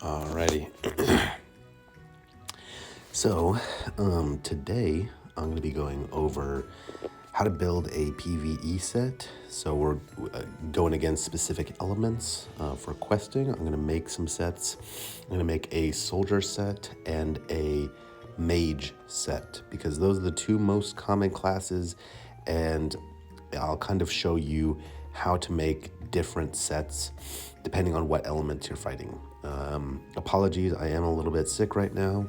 Alrighty. So, today I'm going to be going over how to build a PvE set. So we're going against specific elements for questing. I'm going to make some sets. I'm going to make a soldier set and a mage set because those are the two most common classes, and I'll kind of show you how to make different sets depending on what elements you're fighting. Apologies, I am a little bit sick right now,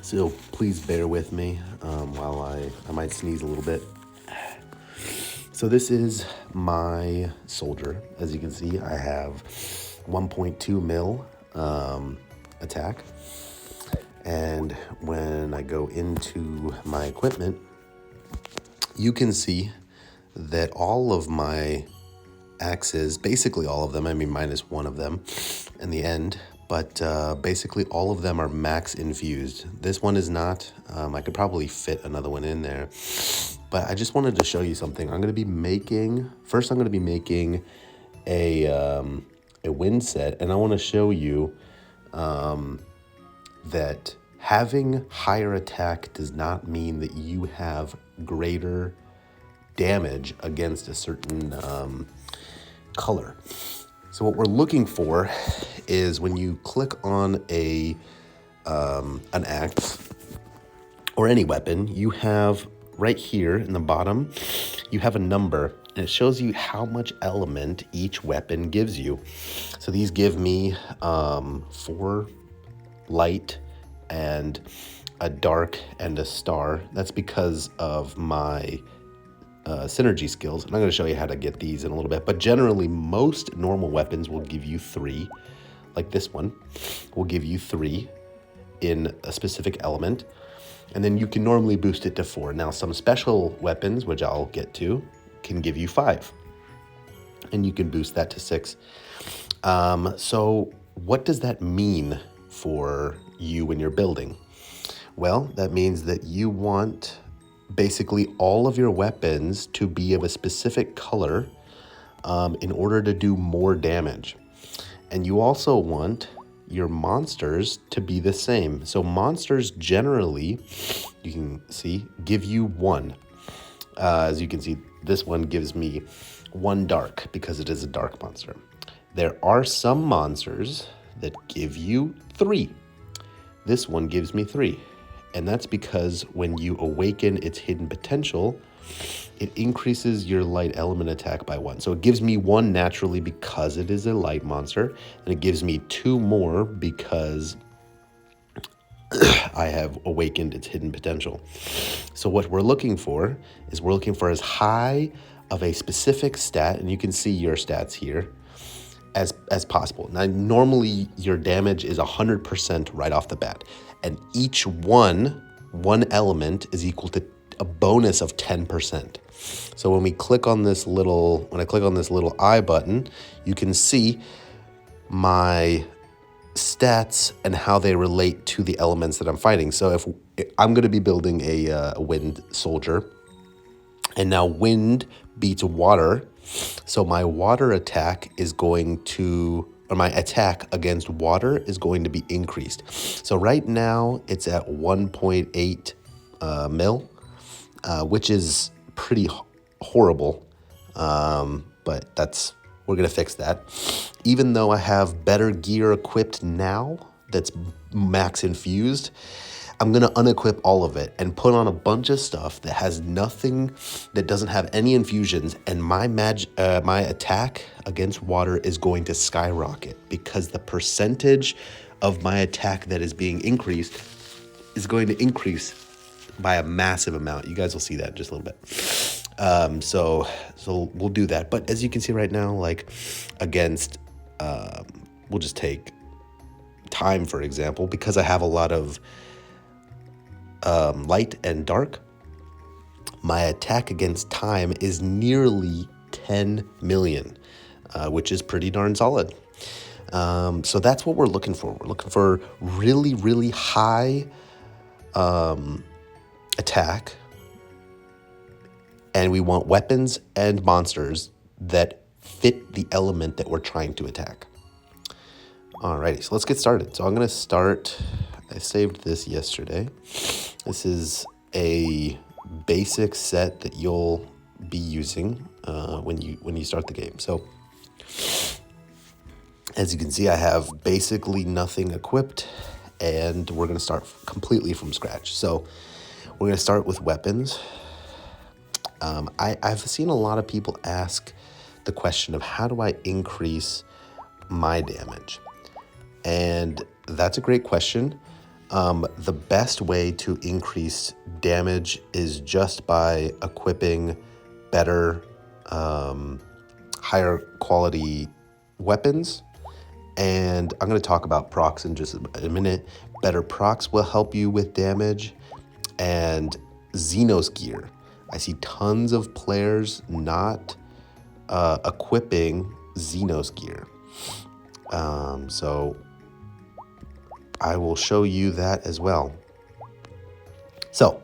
so please bear with me while I might sneeze a little bit. So this is my soldier. As you can see, I have 1.2 mil attack. And when I go into my equipment, you can see that all of my axes, basically all of them, I mean minus one of them in the end, but basically all of them are max infused. This one is not. I could probably fit another one in there, but I just wanted to show you something. I'm going to be making a wind set, and I want to show you that having higher attack does not mean that you have greater damage against a certain color. So what we're looking for is when you click on an axe or any weapon, you have right here in the bottom, you have a number, and it shows you how much element each weapon gives you. So these give me 4 light and a dark and a star. That's because of my synergy skills, and I'm going to show you how to get these in a little bit. But generally, most normal weapons will give you 3, like this one will give you 3 in a specific element, and then you can normally boost it to 4. Now, some special weapons, which I'll get to, can give you 5, and you can boost that to 6. So what does that mean for you when you're building? Well, that means that you want basically all of your weapons to be of a specific color in order to do more damage. And you also want your monsters to be the same. So monsters generally, you can see, give you 1. As you can see, this one gives me 1 dark because it is a dark monster. There are some monsters that give you 3. This one gives me 3. And that's because when you awaken its hidden potential, it increases your light element attack by 1. So it gives me 1 naturally because it is a light monster, and it gives me 2 more because I have awakened its hidden potential. So what we're looking for is as high of a specific stat, and you can see your stats here, as possible. Now, normally your damage is 100% right off the bat, and each one element is equal to a bonus of 10%. So when I click on this little eye button, you can see my stats and how they relate to the elements that I'm fighting. So if I'm going to be building a wind soldier, and now wind beats water, so my water attack is going to, or my attack against water is going to be increased. So right now it's at 1.8 mil, which is pretty horrible, but we're gonna fix that. Even though I have better gear equipped now that's max infused, I'm gonna unequip all of it and put on a bunch of stuff that has nothing, that doesn't have any infusions, and my attack against water is going to skyrocket because the percentage of my attack that is being increased is going to increase by a massive amount. You guys will see that in just a little bit. So we'll do that. But as you can see right now, like against, we'll just take time for example, because I have a lot of light and dark, my attack against time is nearly 10 million, which is pretty darn solid. So that's what we're looking for. We're looking for really, really high attack, and we want weapons and monsters that fit the element that we're trying to attack. Alrighty, so let's get started. So I'm gonna start, I saved this yesterday. This is a basic set that you'll be using when you start the game. So as you can see, I have basically nothing equipped, and we're gonna start completely from scratch. So we're gonna start with weapons. I've seen a lot of people ask the question of how do I increase my damage? And that's a great question. The best way to increase damage is just by equipping better, higher quality weapons. And I'm going to talk about procs in just a minute. Better procs will help you with damage. And Xenos gear. I see tons of players not equipping Xenos gear. So I will show you that as well. So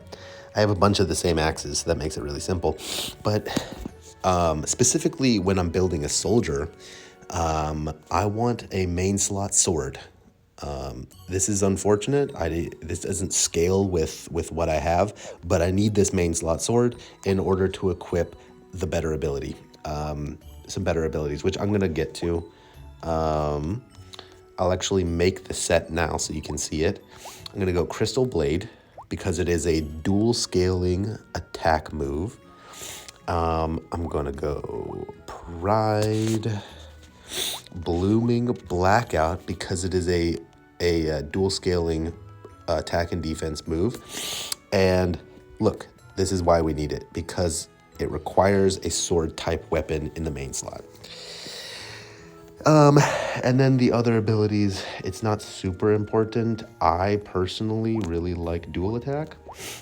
I have a bunch of the same axes, so that makes it really simple. But specifically when I'm building a soldier, I want a main slot sword. This is unfortunate. This doesn't scale with what I have, but I need this main slot sword in order to equip the better ability. Some better abilities, which I'm going to get to. I'll actually make the set now so you can see it. I'm going to go Crystal Blade because it is a dual scaling attack move. I'm going to go Pride Blooming Blackout because it is a dual scaling attack and defense move. And look, this is why we need it, because it requires a sword type weapon in the main slot. And then the other abilities, it's not super important. I personally really like dual attack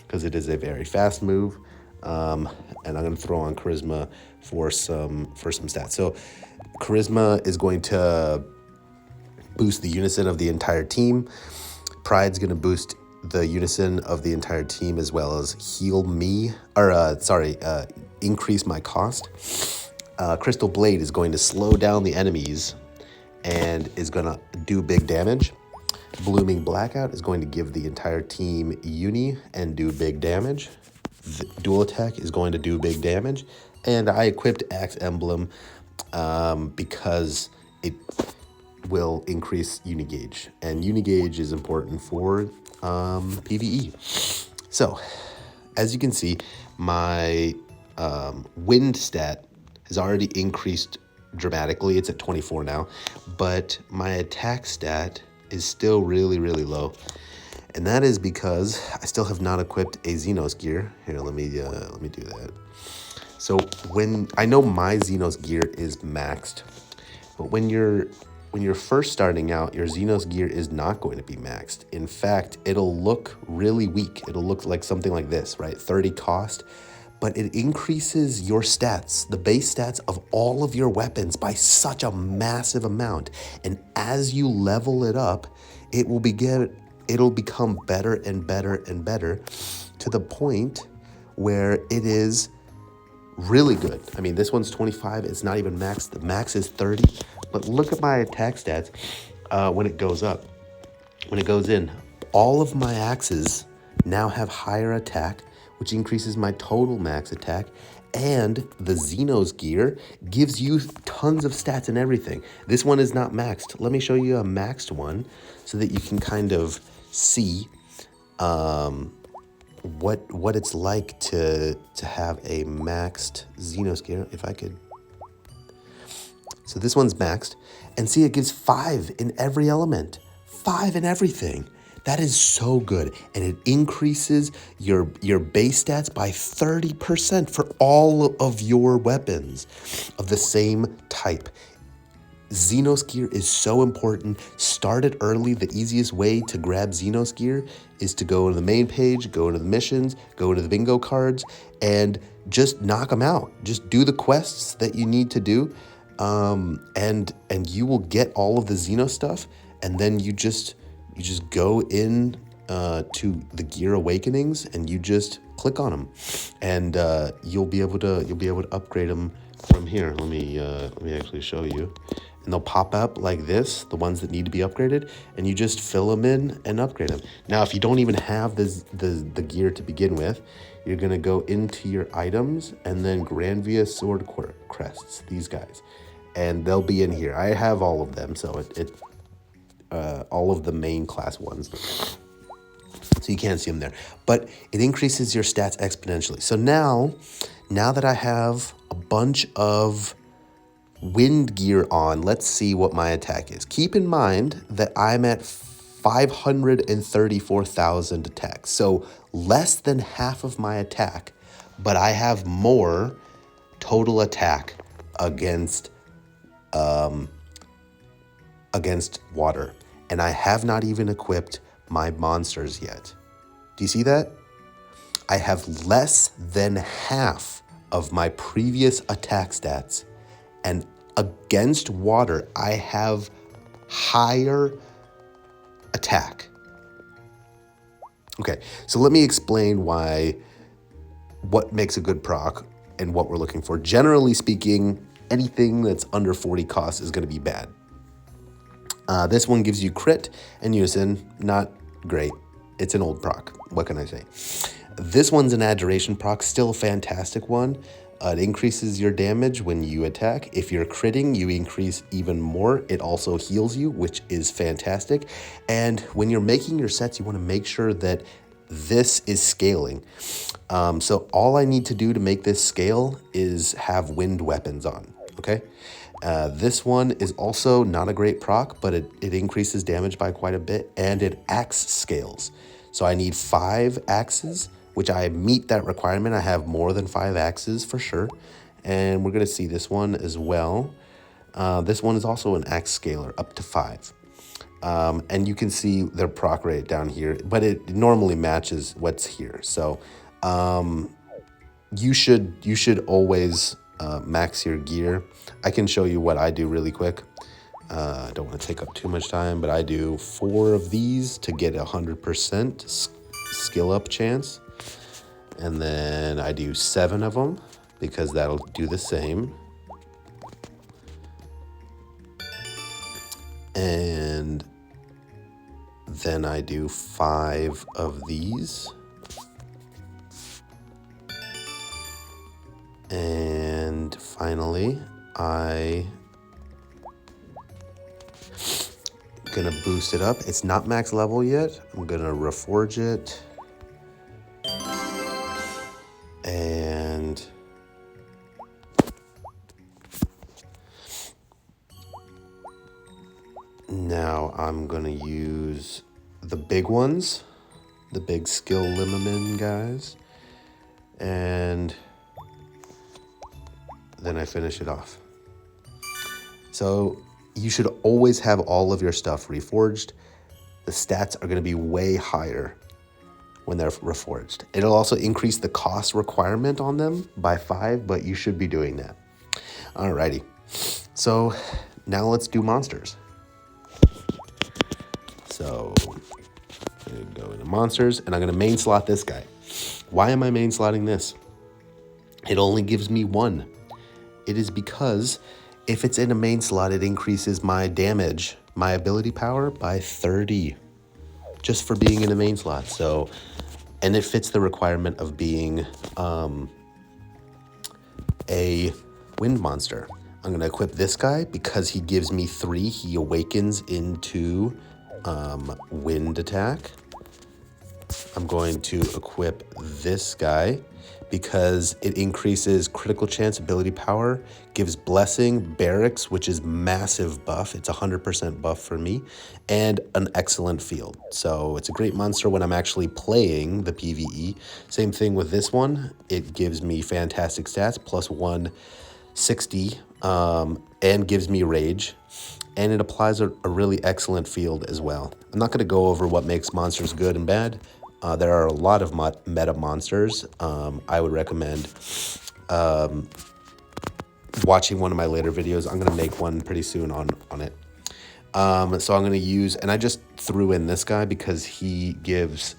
because it is a very fast move. And I'm going to throw on charisma for some stats. So charisma is going to boost the unison of the entire team. Pride's going to boost the unison of the entire team as well as heal me, or increase my cost. Crystal Blade is going to slow down the enemies and is going to do big damage. Blooming Blackout is going to give the entire team uni and do big damage. The dual attack is going to do big damage. And I equipped Axe Emblem because it will increase uni gauge. And uni gauge is important for PvE. So, as you can see, my wind stat has already increased dramatically. It's at 24 now, but my attack stat is still really, really low. And that is because I still have not equipped a Xenos gear. Here, let me do that. So when I know my Xenos gear is maxed, but when you're first starting out, your Xenos gear is not going to be maxed. In fact, it'll look really weak. It'll look like something like this, right? 30 cost, but it increases your stats, the base stats of all of your weapons by such a massive amount. And as you level it up, it'll become better and better and better to the point where it is really good. I mean, this one's 25. It's not even maxed. The max is 30. But look at my attack stats when it goes up. When it goes in, all of my axes now have higher attack, which increases my total max attack. And the Xenos gear gives you tons of stats and everything. This one is not maxed. Let me show you a maxed one so that you can kind of see what it's like to have a maxed Xenos gear. If I could. So this one's maxed, and see, it gives 5 in every element, 5 in everything. That is so good, and it increases your base stats by 30% for all of your weapons of the same type. Xenos gear is so important. Start it early. The easiest way to grab Xenos gear is to go to the main page, go into the missions, go into the bingo cards, and just knock them out. Just do the quests that you need to do, and you will get all of the Xenos stuff, and then you just go in to the Gear Awakenings and you just click on them, and you'll be able to upgrade them from here. Let me actually show you. and they'll pop up like this, the ones that need to be upgraded, and you just fill them in and upgrade them. Now, if you don't even have the gear to begin with, you're gonna go into your items and then Granvia Sword Crests, these guys, and they'll be in here. I have all of them, so all of the main class ones. So you can't see them there, but it increases your stats exponentially. So now that I have a bunch of wind gear on, let's see what my attack is. Keep in mind that I'm at 534,000 attack, so less than half of my attack, but I have more total attack against water, and I have not even equipped my monsters yet. Do you see that? I have less than half of my previous attack stats, and against water, I have higher attack. Okay, so let me explain what makes a good proc and what we're looking for. Generally speaking, anything that's under 40 costs is going to be bad. This one gives you crit and unison, not great. It's an old proc. What can I say? This one's an adoration proc, still a fantastic one. It increases your damage when you attack. If you're critting, you increase even more. It also heals you, which is fantastic. And when you're making your sets, you want to make sure that this is scaling. So all I need to do to make this scale is have wind weapons on, okay? This one is also not a great proc, but it increases damage by quite a bit, and it axe scales. So I need 5 axes, which I meet that requirement. I have more than 5 axes for sure. And we're gonna see this one as well. This one is also an axe scaler, up to 5. And you can see their proc rate down here, but it normally matches what's here. So you should always max your gear. I can show you what I do really quick. I don't want to take up too much time, but I do 4 of these to get 100% skill up chance. And then I do 7 of them because that'll do the same. And then I do 5 of these. And finally, I gonna boost it up. It's not max level yet. I'm gonna reforge it. And now I'm gonna use the big ones, the big skill limamin guys, and then I finish it off. So you should always have all of your stuff reforged. The stats are gonna be way higher when they're reforged. It'll also increase the cost requirement on them by 5, but you should be doing that. Alrighty, so now let's do monsters. So I'm gonna go into monsters and I'm gonna main slot this guy. Why am I main slotting this? It only gives me 1. It is because if it's in a main slot, it increases my damage, my ability power by 30, just for being in a main slot. So, and it fits the requirement of being a wind monster. I'm gonna equip this guy because he gives me 3. He awakens into wind attack. I'm going to equip this guy because it increases critical chance, ability power, gives blessing, barracks, which is massive buff. It's 100% buff for me, and an excellent field. So it's a great monster when I'm actually playing the PvE. Same thing with this one. It gives me fantastic stats, plus 160, and gives me rage. And it applies a really excellent field as well. I'm not gonna go over what makes monsters good and bad. There are a lot of meta monsters. I would recommend watching one of my later videos. I'm gonna make one pretty soon on it. So I'm gonna use, and I just threw in this guy because he gives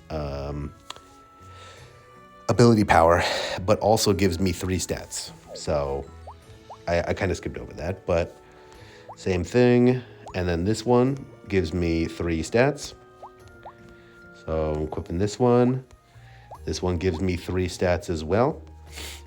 ability power, but also gives me 3 stats. So I kind of skipped over that, but Same thing. And then this one gives me 3 stats. So I'm equipping this one. This one gives me 3 stats as well.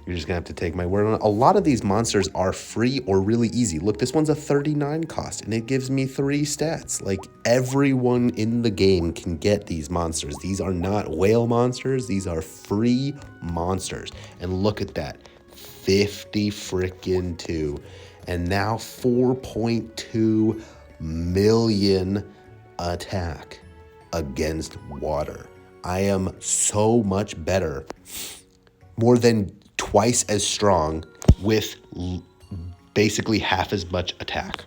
You're just gonna have to take my word on it. A lot of these monsters are free or really easy. Look, this one's a 39 cost and it gives me 3 stats. Like, everyone in the game can get these monsters. These are not whale monsters. These are free monsters. And look at that, 50 freaking 2. And now 4.2 million attack against water. I am so much better, more than twice as strong with basically half as much attack.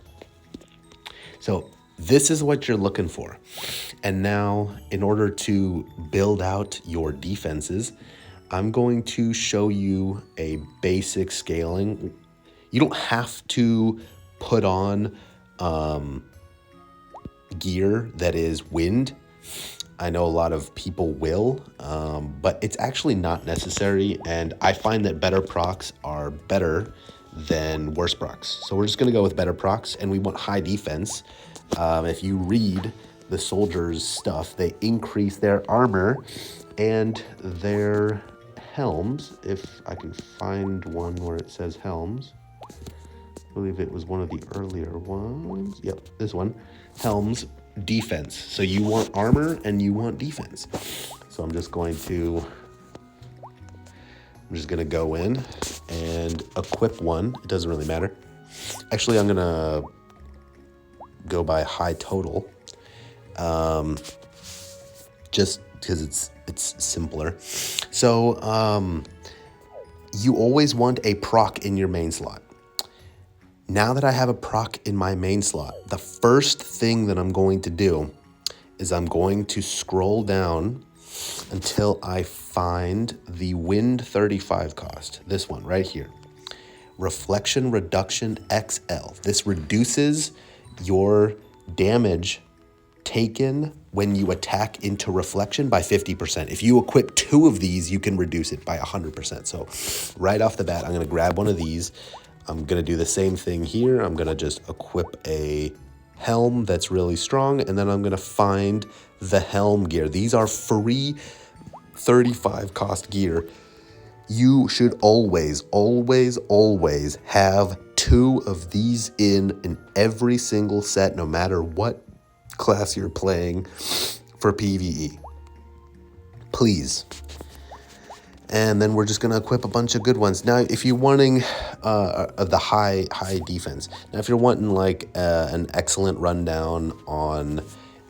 So this is what you're looking for. And now, in order to build out your defenses, I'm going to show you a basic scaling. You don't have to put on gear that is wind. I know a lot of people will, but it's actually not necessary, and I find that better procs are better than worse procs. So we're just gonna go with better procs, and we want high defense. If you read the soldiers' stuff, they increase their armor and their helms. If I can find one where it says helms. I believe it was one of the earlier ones. Yep, this one. Helms, defense. So you want armor and you want defense. So I'm just going to go in and equip one. It doesn't really matter. Actually, I'm gonna go by high total, just because it's simpler. So you always want a proc in your main slot. Now that I have a proc in my main slot, the first thing that I'm going to do is I'm going to scroll down until I find the Wind 35 cost. This one right here. Reflection Reduction XL. This reduces your damage taken when you attack into reflection by 50%. If you equip 2 of these, you can reduce it by 100%. So right off the bat, I'm gonna grab one of these. I'm gonna do the same thing here. I'm gonna just equip a helm that's really strong, and then I'm gonna find the helm gear. These are free 35 cost gear. You should always, always, always have 2 of these in every single set, no matter what class you're playing for PvE. Please. And then we're just going to equip a bunch of good ones. Now, if you're wanting the high defense, now if you're wanting like an excellent rundown on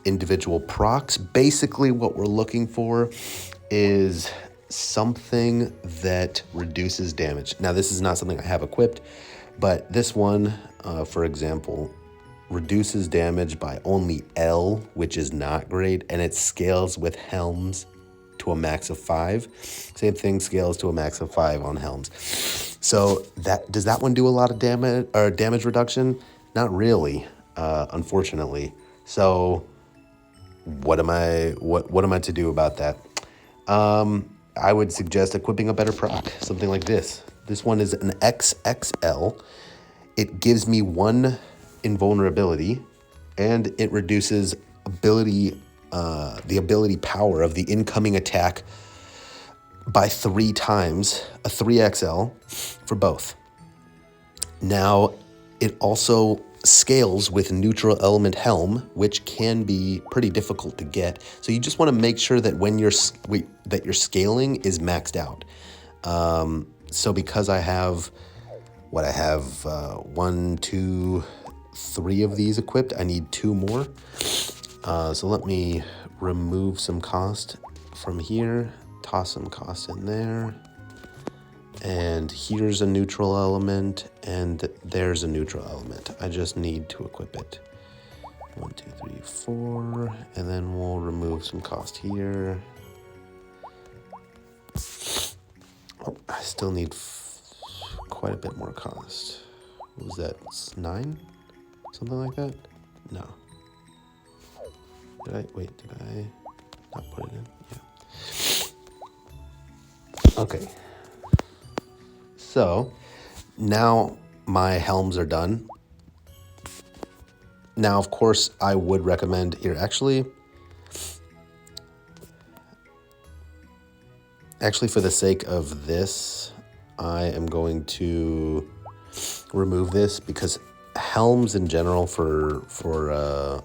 individual procs, basically what we're looking for is something that reduces damage. Now, this is not something I have equipped, but this one, for example, reduces damage by only L, which is not great, and it scales with helms to a max of 5. Same thing, scales to a max of 5 on helms. So does that one do a lot of damage or damage reduction? Not really, unfortunately. So what am I to do about that? I would suggest equipping a better proc, something like this. This one is an XXL. It gives me 1 invulnerability, and it reduces the ability power of the incoming attack by 3 times, a 3XL for both. Now, it also scales with neutral element helm, which can be pretty difficult to get. So you just want to make sure that when your scaling is maxed out. So because I have 1, 2, 3 of these equipped, I need 2 more. So let me remove some cost from here, toss some cost in there, and here's a neutral element, and there's a neutral element. I just need to equip it. 1, 2, 3, 4, and then we'll remove some cost here. Oh, I still need quite a bit more cost. What was that, 9? Something like that? No. Did I not put it in? Yeah. Okay. So now my helms are done. Now, of course, I would recommend here, actually, for the sake of this, I am going to remove this because helms in general for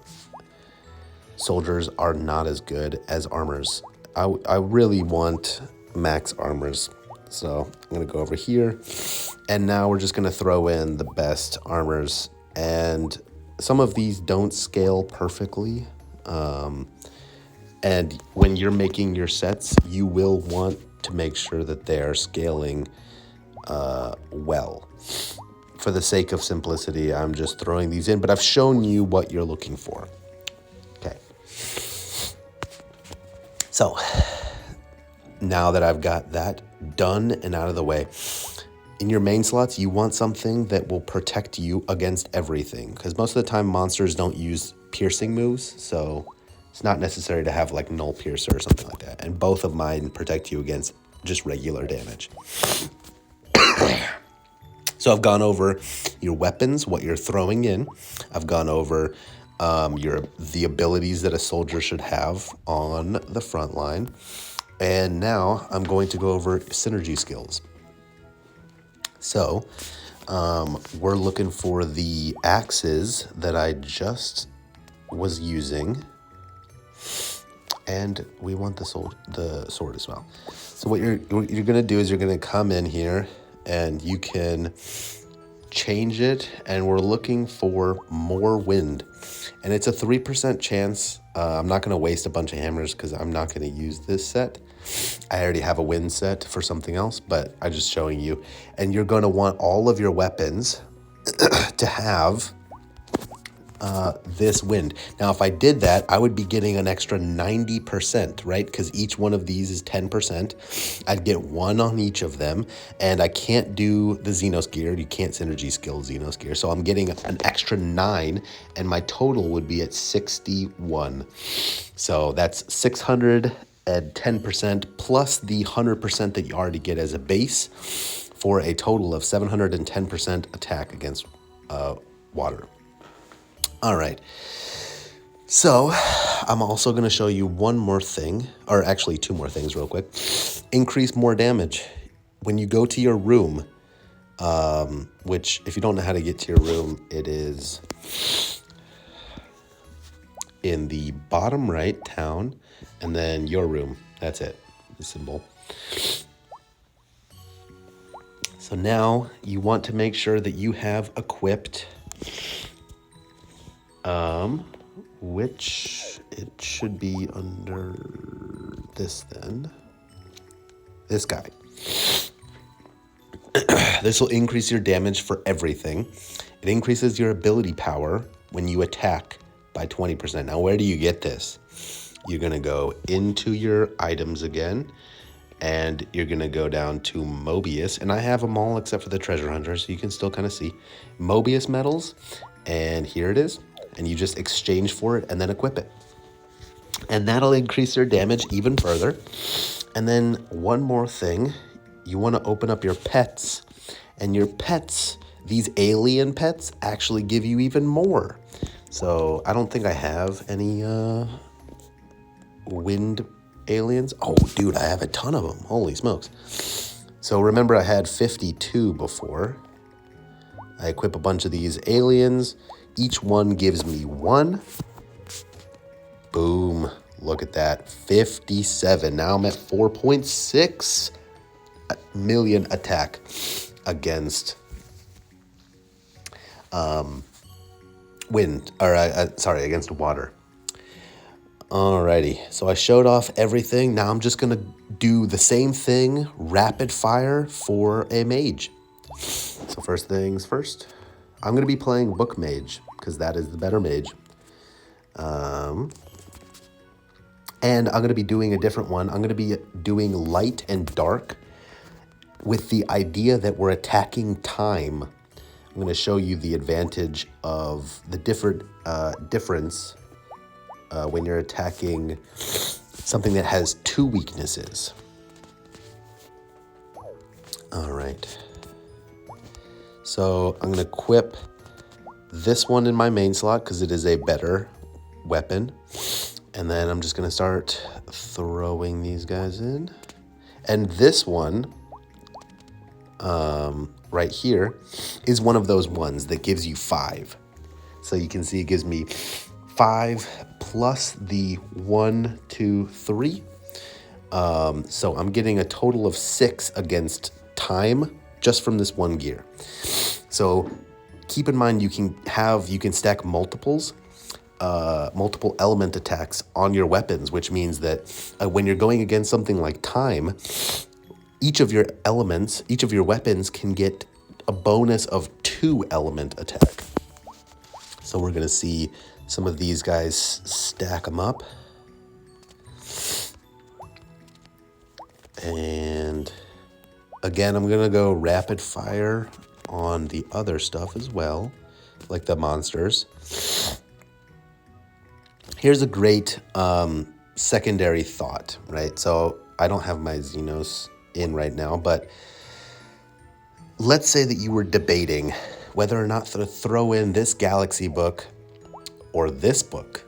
soldiers are not as good as armors. I really want max armors. So I'm gonna go over here, and now we're just gonna throw in the best armors. And some of these don't scale perfectly. And when you're making your sets, you will want to make sure that they are scaling well. For the sake of simplicity, I'm just throwing these in, but I've shown you what you're looking for. Okay. So now that I've got that done and out of the way, in your main slots, you want something that will protect you against everything, because most of the time monsters don't use piercing moves, so it's not necessary to have like null piercer or something like that. And both of mine protect you against just regular damage. So I've gone over your weapons, what you're throwing in. I've gone over the abilities that a soldier should have on the front line. And now I'm going to go over synergy skills. So we're looking for the axes that I just was using. And we want the sword as well. So what you're gonna do is you're gonna come in here and you can change it, and we're looking for more wind. And it's a 3% chance. I'm not gonna waste a bunch of hammers because I'm not gonna use this set. I already have a wind set for something else, but I'm just showing you. And you're gonna want all of your weapons to have this wind. Now, if I did that, I would be getting an extra 90%, right? Because each one of these is 10%. I'd get one on each of them, and I can't do the Xenos gear. You can't synergy skill Xenos gear. So I'm getting an extra 9, and my total would be at 61. So that's 610% plus the 100% that you already get as a base for a total of 710% attack against water. All right, so I'm also going to show you one more thing, or actually two more things real quick. Increase more damage. When you go to your room, which if you don't know how to get to your room, it is in the bottom right town, and then your room. That's it, the symbol. So now you want to make sure that you have equipped which it should be under this then. This guy. This will increase your damage for everything. It increases your ability power when you attack by 20%. Now, where do you get this? You're going to go into your items again, and you're going to go down to Mobius. And I have them all except for the treasure hunter, so you can still kind of see. Mobius medals, and here it is. And you just exchange for it and then equip it. And that'll increase your damage even further. And then one more thing, you want to open up your pets. And your pets, these alien pets, actually give you even more. So I don't think I have any wind aliens. Oh, dude, I have a ton of them. Holy smokes. So remember, I had 52 before. I equip a bunch of these aliens. Each one gives me 1. Boom. Look at that. 57. Now I'm at 4.6 million attack against wind. Or, against water. Alrighty. So I showed off everything. Now I'm just going to do the same thing, rapid fire, for a mage. So first things first. I'm going to be playing Book Mage, because that is the better mage. And I'm going to be doing a different one. I'm going to be doing light and dark with the idea that we're attacking time. I'm going to show you the advantage of the difference when you're attacking something that has 2 weaknesses. All right. So I'm going to equip this one in my main slot because it is a better weapon. And then I'm just going to start throwing these guys in. And this one right here is one of those ones that gives you 5. So you can see it gives me 5 plus the 1, 2, 3. So I'm getting a total of 6 against time just from this one gear. So keep in mind you can stack multiple element attacks on your weapons, which means that when you're going against something like time, each of your weapons can get a bonus of 2 element attack. So we're gonna see some of these guys stack them up. And again, I'm gonna go rapid fire on the other stuff as well, like the monsters. Here's a great secondary thought, right? So I don't have my Xenos in right now, but let's say that you were debating whether or not to throw in this galaxy book or this book.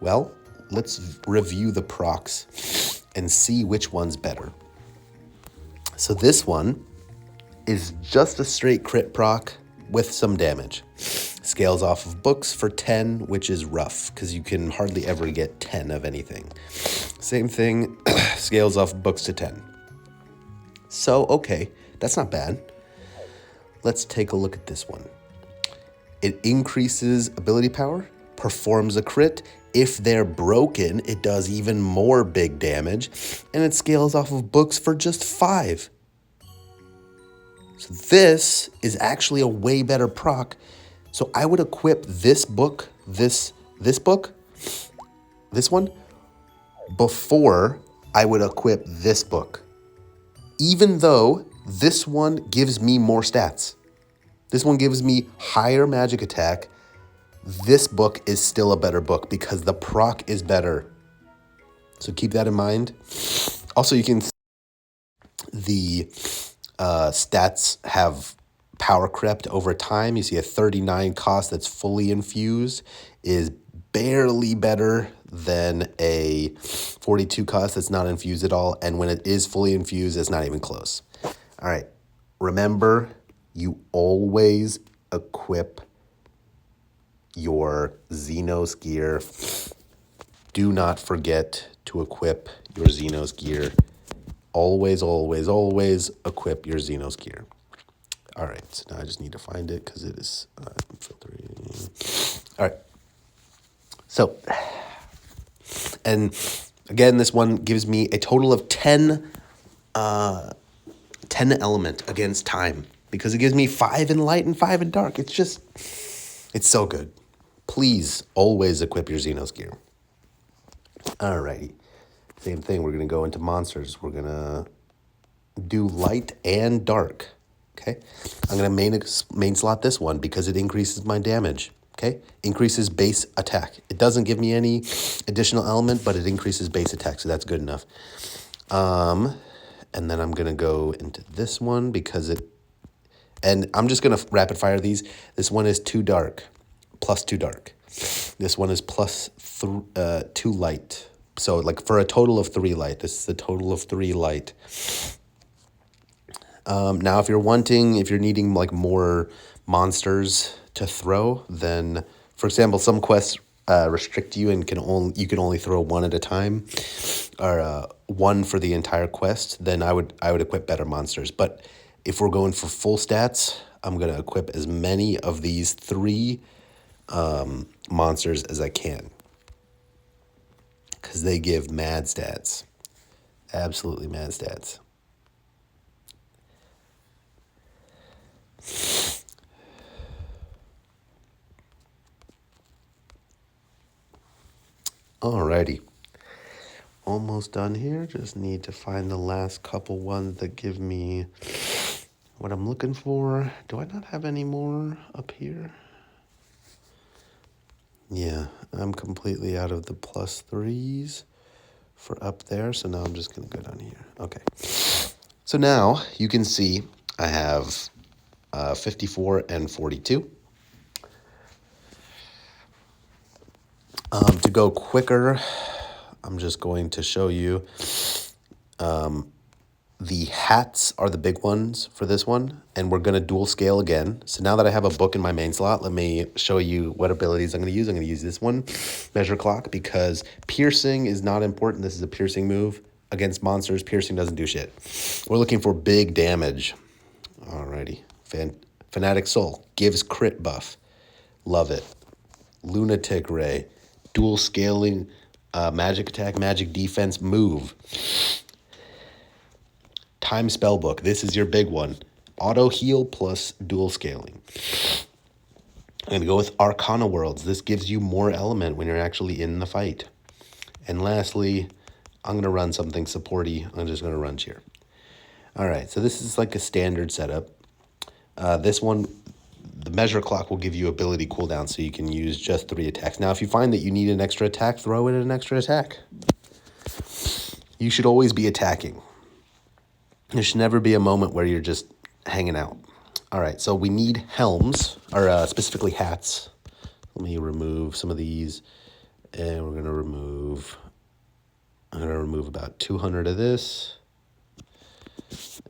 Well, let's review the procs and see which one's better. So this one is just a straight crit proc with some damage. Scales off of books for 10, which is rough because you can hardly ever get 10 of anything. Same thing, scales off books to 10. So, okay, that's not bad. Let's take a look at this one. It increases ability power, performs a crit. If they're broken, it does even more big damage, and it scales off of books for just 5. So this is actually a way better proc. So I would equip this book, this one, before I would equip this book. Even though this one gives me more stats. This one gives me higher magic attack. This book is still a better book because the proc is better. So keep that in mind. Also, you can see the stats have power crept over time. You see a 39 cost that's fully infused is barely better than a 42 cost that's not infused at all. And when it is fully infused, it's not even close. All right. Remember, you always equip your Xenos gear. Do not forget to equip your Xenos gear. Always, always, always equip your Xenos gear. All right, so now I just need to find it because it is filtering. All right. So, and again, this one gives me a total of 10 element against time because it gives me 5 in light and 5 in dark. It's so good. Please always equip your Xenos gear. Alrighty. Same thing. We're going to go into monsters. We're going to do light and dark. Okay. I'm going to main slot this one because it increases my damage. Okay. Increases base attack. It doesn't give me any additional element, but it increases base attack. So that's good enough. And then I'm going to go into this one because and I'm just going to rapid fire these. This one is 2 dark, plus 2 dark. This one is plus 2 light. So like for a total of 3 light. This is a total of 3 light. Now if you're needing like more monsters to throw, then for example, some quests restrict you and you can only throw 1 at a time, or 1 for the entire quest. Then I would equip better monsters. But if we're going for full stats, I'm gonna equip as many of these 3 monsters as I can because they give mad stats, absolutely mad stats. Alrighty, almost done here. Just need to find the last couple ones that give me what I'm looking for. Do I not have any more up here? Yeah, I'm completely out of the +3s for up there. So now I'm just going to go down here. Okay. So now you can see I have 54 and 42. To go quicker, I'm just going to show you the hats are the big ones for this one, and we're going to dual scale again. So now that I have a book in my main slot, let me show you what abilities I'm going to use. I'm going to use this one, Measure Clock, because piercing is not important. This is a piercing move. Against monsters, piercing doesn't do shit. We're looking for big damage. Alrighty. Fanatic Soul gives crit buff. Love it. Lunatic Ray. Dual scaling, magic attack, magic defense move. Time Spellbook. This is your big one. Auto heal plus dual scaling. I'm going to go with Arcana Worlds. This gives you more element when you're actually in the fight. And lastly, I'm going to run something supporty. I'm just going to run cheer. All right, so this is like a standard setup. This one, the Measure Clock will give you ability cooldown, so you can use just 3 attacks. Now, if you find that you need an extra attack, throw in an extra attack. You should always be attacking. There should never be a moment where you're just hanging out. All right, so we need helms, or specifically hats. Let me remove some of these, and I'm going to remove about 200 of this,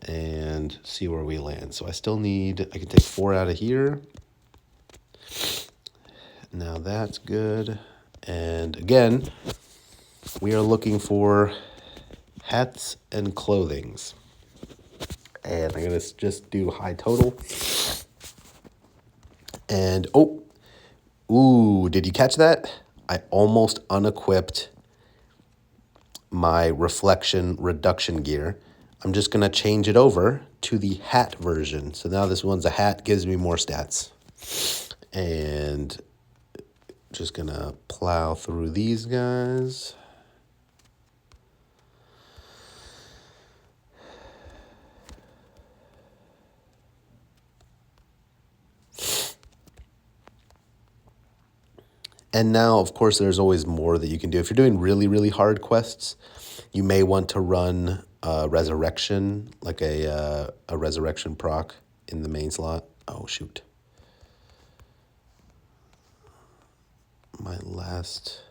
and see where we land. So I can take 4 out of here. Now that's good. And again, we are looking for hats and clothings. And I'm going to just do high total. And, did you catch that? I almost unequipped my reflection reduction gear. I'm just going to change it over to the hat version. So now this one's a hat, gives me more stats. And just going to plow through these guys. And now, of course, there's always more that you can do. If you're doing really, really hard quests, you may want to run Resurrection, like a Resurrection proc in the main slot. Oh, shoot. My last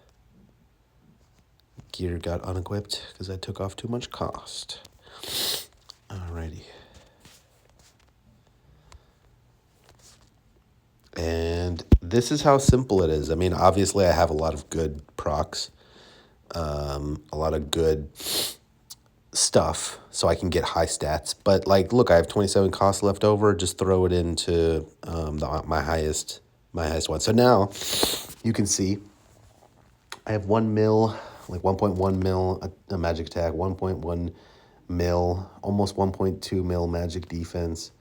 gear got unequipped because I took off too much cost. Alrighty. And this is how simple it is. I mean, obviously I have a lot of good procs, a lot of good stuff, so I can get high stats. But like, look, I have 27 costs left over. Just throw it into my highest one. So now you can see I have 1 mil, like 1.1 mil a magic attack, 1.1 mil, almost 1.2 mil magic defense.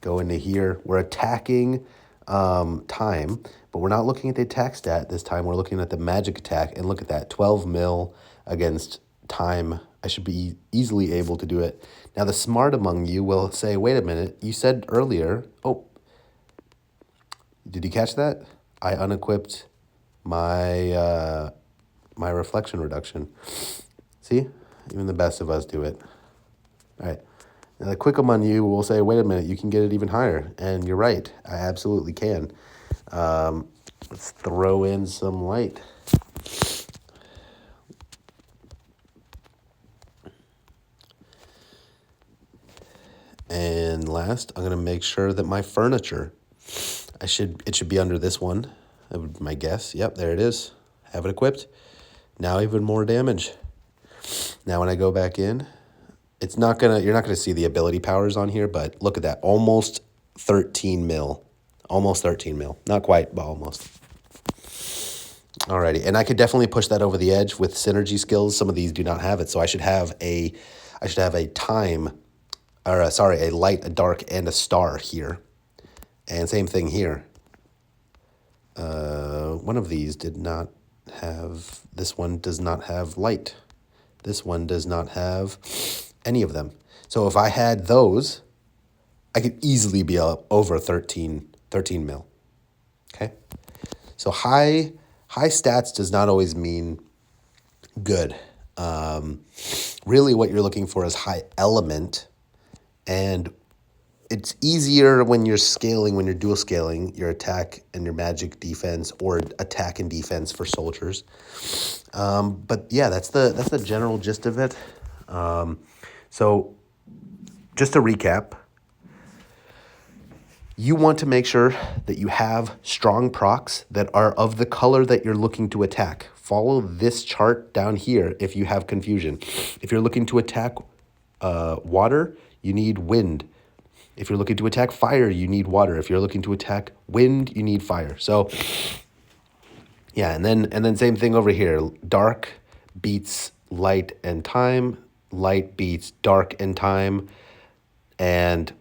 Go into here. We're attacking time, but we're not looking at the attack stat this time. We're looking at the magic attack, and look at that, 12 mil against time. I should be easily able to do it. Now, the smart among you will say, wait a minute, you said earlier, did you catch that? I unequipped my my reflection reduction. See? Even the best of us do it. All right. Now, the quick among you will say, wait a minute, you can get it even higher. And you're right. I absolutely can. Let's throw in some light. And last, I'm going to make sure that my furniture, it should be under this one. That would be my guess. Yep, there it is. Have it equipped. Now even more damage. Now when I go back in, you're not gonna see the ability powers on here, but look at that, almost 13 mil. Almost 13 mil. Not quite, but almost. Alrighty, and I could definitely push that over the edge with synergy skills. Some of these do not have it, so I should have a a light, a dark, and a star here. And same thing here. One of these did not have, this one does not have light. This one does not have any of them. So if I had those, I could easily be up over 13 mil. Okay? So high stats does not always mean good. Really what you're looking for is high element, and it's easier when you're scaling, when you're dual scaling your attack and your magic defense, or attack and defense for soldiers. But yeah, that's the general gist of it. So just to recap, you want to make sure that you have strong procs that are of the color that you're looking to attack. Follow this chart down here if you have confusion. If you're looking to attack water, you need wind. If you're looking to attack fire, you need water. If you're looking to attack wind, you need fire. So yeah, and then same thing over here. Dark beats light and time. Light beats dark and time. And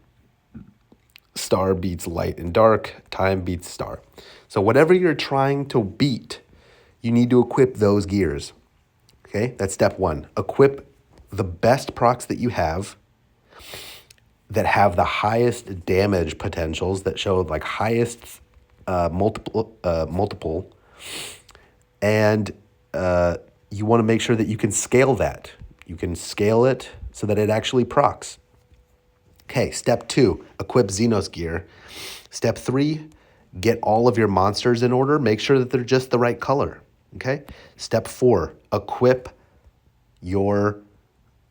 star beats light and dark. Time beats star. So whatever you're trying to beat, you need to equip those gears. Okay, that's step one. Equip the best procs that you have that have the highest damage potentials, that show like highest multiple, and you want to make sure that you can scale that. You can scale it so that it actually procs. Okay, step 2, equip Xenos gear. Step 3, get all of your monsters in order. Make sure that they're just the right color. Okay. Step 4, equip your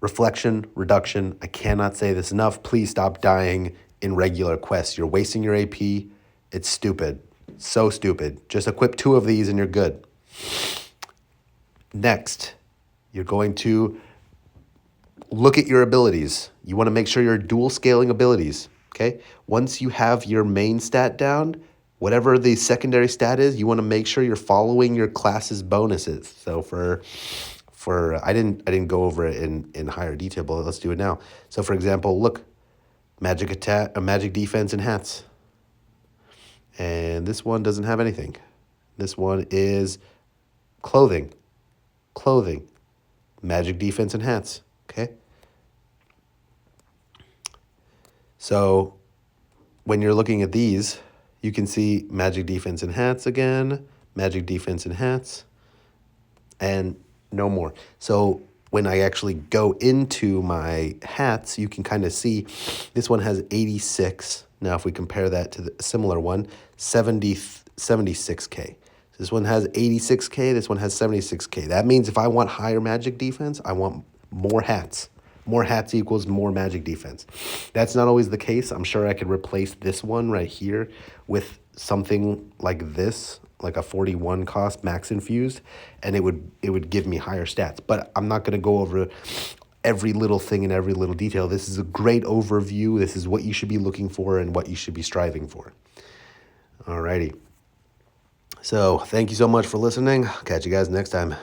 reflection reduction. I cannot say this enough. Please stop dying in regular quests. You're wasting your AP. It's stupid. So stupid. Just equip 2 of these and you're good. Next, you're going to look at your abilities. You want to make sure you're dual scaling abilities. Okay. Once you have your main stat down, whatever the secondary stat is, you want to make sure you're following your class's bonuses. So for I didn't go over it in higher detail, but let's do it now. So for example, look, magic attack, magic defense and hats. And this one doesn't have anything. This one is clothing, magic defense and hats. Okay. So when you're looking at these, you can see magic defense and hats again, magic defense and hats, and no more. So when I actually go into my hats, you can kind of see this one has 86. Now, if we compare that to the similar one, 76K. This one has 86K. This one has 76K. That means if I want higher magic defense, I want more hats. More hats equals more magic defense. That's not always the case. I'm sure I could replace this one right here with something like this, like a 41 cost max infused, and it would give me higher stats. But I'm not going to go over every little thing and every little detail. This is a great overview. This is what you should be looking for and what you should be striving for. Alrighty. So thank you so much for listening. Catch you guys next time.